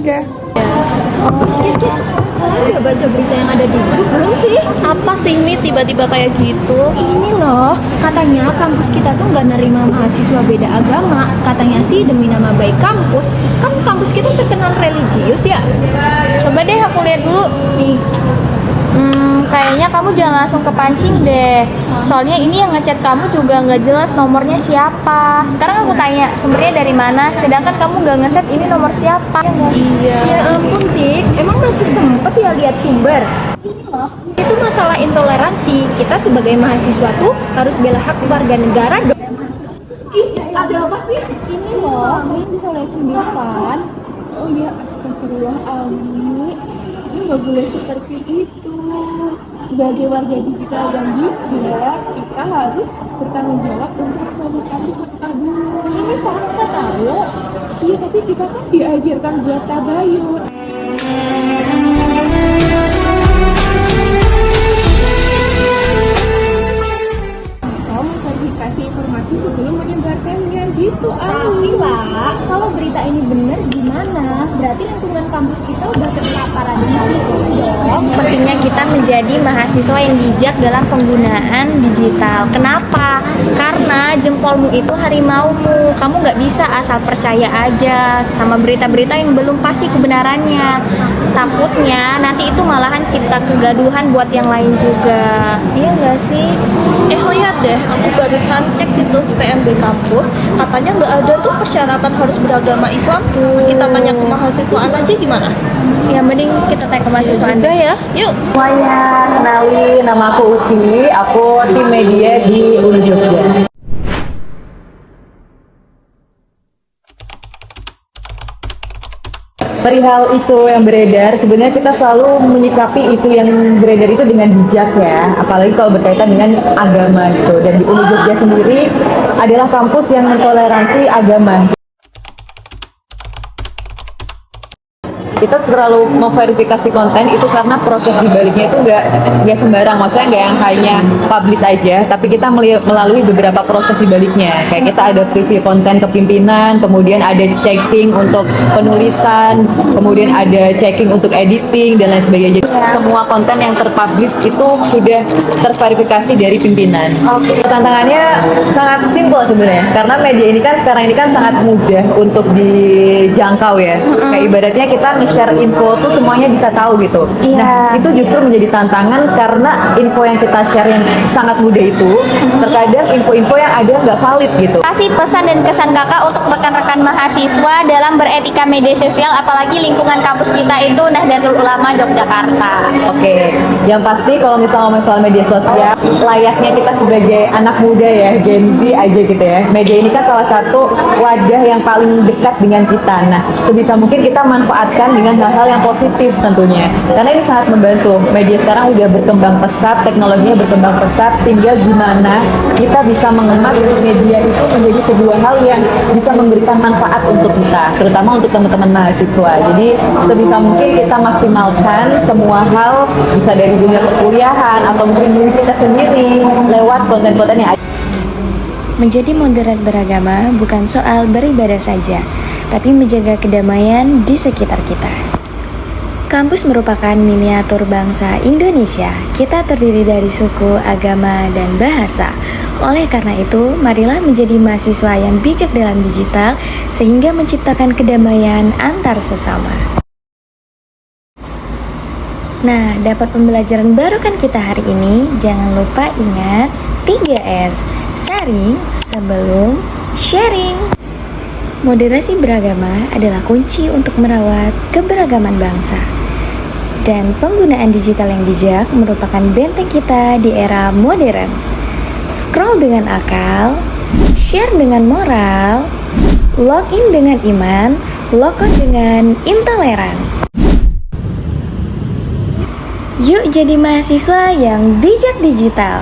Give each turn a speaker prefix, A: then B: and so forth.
A: udah.
B: Guys, kalian udah baca berita yang ada di grup belum sih?
C: Apa sih Mi tiba-tiba kayak gitu?
B: Ini loh, katanya kampus kita tuh nggak nerima mahasiswa beda agama. Katanya sih demi nama baik kampus. Kan kampus kita terkenal religius ya.
C: Coba deh aku lihat dulu.
B: Nih,
C: Kayaknya kamu jangan langsung kepancing deh. Soalnya ini yang ngechat kamu juga nggak jelas nomornya siapa. Sekarang aku tanya sumbernya dari mana, sedangkan kamu nggak ngeset ini nomor siapa.
B: iya. Ya ampun, Dik. Emang masih sempet ya lihat sumber? Ini loh, itu masalah intoleransi. Kita sebagai mahasiswa tuh harus bela hak warga negara dong. Ih, ada apa sih? Ini loh, ini bisa lihat sendiri kan?
A: Oh ya, astagfirullah Ami. Ini nggak boleh seperti itu. Sebagai warga digital dan bijak, kita harus bertanggung jawab untuk memiliki hak agama. Ini fakta tahu. Iya, tapi kita kan diajarkan buat tabayun. Atau memverifikasi informasi sebelum menyebarkannya gitu,
B: Tapi
A: Ami.
B: lah, kalau berita ini benar gimana? Berarti lingkungan kampus kita udah terpapar radikalisme dong.
C: Pentingnya kita menjadi mahasiswa yang bijak dalam penggunaan digital. Kenapa? Karena jempolmu itu harimaumu. Kamu nggak bisa asal percaya aja sama berita-berita yang belum pasti kebenarannya. Takutnya nanti itu malahan cipta kegaduhan buat yang lain juga. Iya nggak sih?
D: Lihat deh, aku barusan cek situs PMB kampus, katanya nggak ada tuh persyaratan harus beragama Islam. Kita tanya ke mahasiswaan aja gimana?
C: Ya mending kita tanya ke mahasiswaan deh ya. Yuk.
E: Semuanya, kenalin nama aku Uki, aku tim media di UNI Jogja. Perihal isu yang beredar, sebenarnya kita selalu menyikapi isu yang beredar itu dengan bijak ya, apalagi kalau berkaitan dengan agama gitu. Dan di UNI Jogja sendiri adalah kampus yang mentoleransi agama. Kita terlalu memverifikasi konten itu karena proses dibaliknya itu nggak sembarang, maksudnya nggak yang hanya publish aja, tapi kita melalui beberapa proses dibaliknya. Kayak kita ada preview konten ke pimpinan, kemudian ada checking untuk penulisan, kemudian ada checking untuk editing dan lain sebagainya. Jadi, semua konten yang terpublish itu sudah terverifikasi dari pimpinan. Tantangannya sangat simpel sebenarnya, karena media ini kan sekarang ini kan sangat mudah untuk dijangkau ya. Kayak ibaratnya kita share info tuh semuanya bisa tahu gitu.
C: Iya.
E: Nah, itu justru menjadi tantangan karena info yang kita share yang sangat mudah itu terkadang info-info yang ada nggak valid gitu.
C: Kasih pesan dan kesan kakak untuk rekan-rekan mahasiswa dalam beretika media sosial, apalagi lingkungan kampus kita itu Nahdlatul Ulama Yogyakarta.
E: Oke, yang pasti kalau misalnya ngomong soal media sosial, layaknya kita sebagai anak muda ya, Gen Z aja gitu ya. Media ini kan salah satu wadah yang paling dekat dengan kita. Nah, sebisa mungkin kita manfaatkan dengan hal-hal yang positif tentunya. Karena ini sangat membantu. Media sekarang udah berkembang pesat, teknologinya berkembang pesat, tinggal gimana kita bisa mengemas media itu menjadi sebuah hal yang bisa memberikan manfaat untuk kita, terutama untuk teman-teman mahasiswa. Jadi sebisa mungkin kita maksimalkan semua hal, bisa dari dunia perkuliahan atau mungkin diri kita sendiri lewat konten-konten yang ada.
F: Menjadi moderat beragama bukan soal beribadah saja, tapi menjaga kedamaian di sekitar kita. Kampus merupakan miniatur bangsa Indonesia. Kita terdiri dari suku, agama, dan bahasa. Oleh karena itu, marilah menjadi mahasiswa yang bijak dalam digital sehingga menciptakan kedamaian antar sesama. Nah, dapat pembelajaran baru kan kita hari ini? Jangan lupa ingat 3S. Saring sebelum sharing. Moderasi beragama adalah kunci untuk merawat keberagaman bangsa. Dan penggunaan digital yang bijak merupakan benteng kita di era modern. Scroll dengan akal, share dengan moral, login dengan iman, logout dengan intoleran. Yuk jadi mahasiswa yang bijak digital.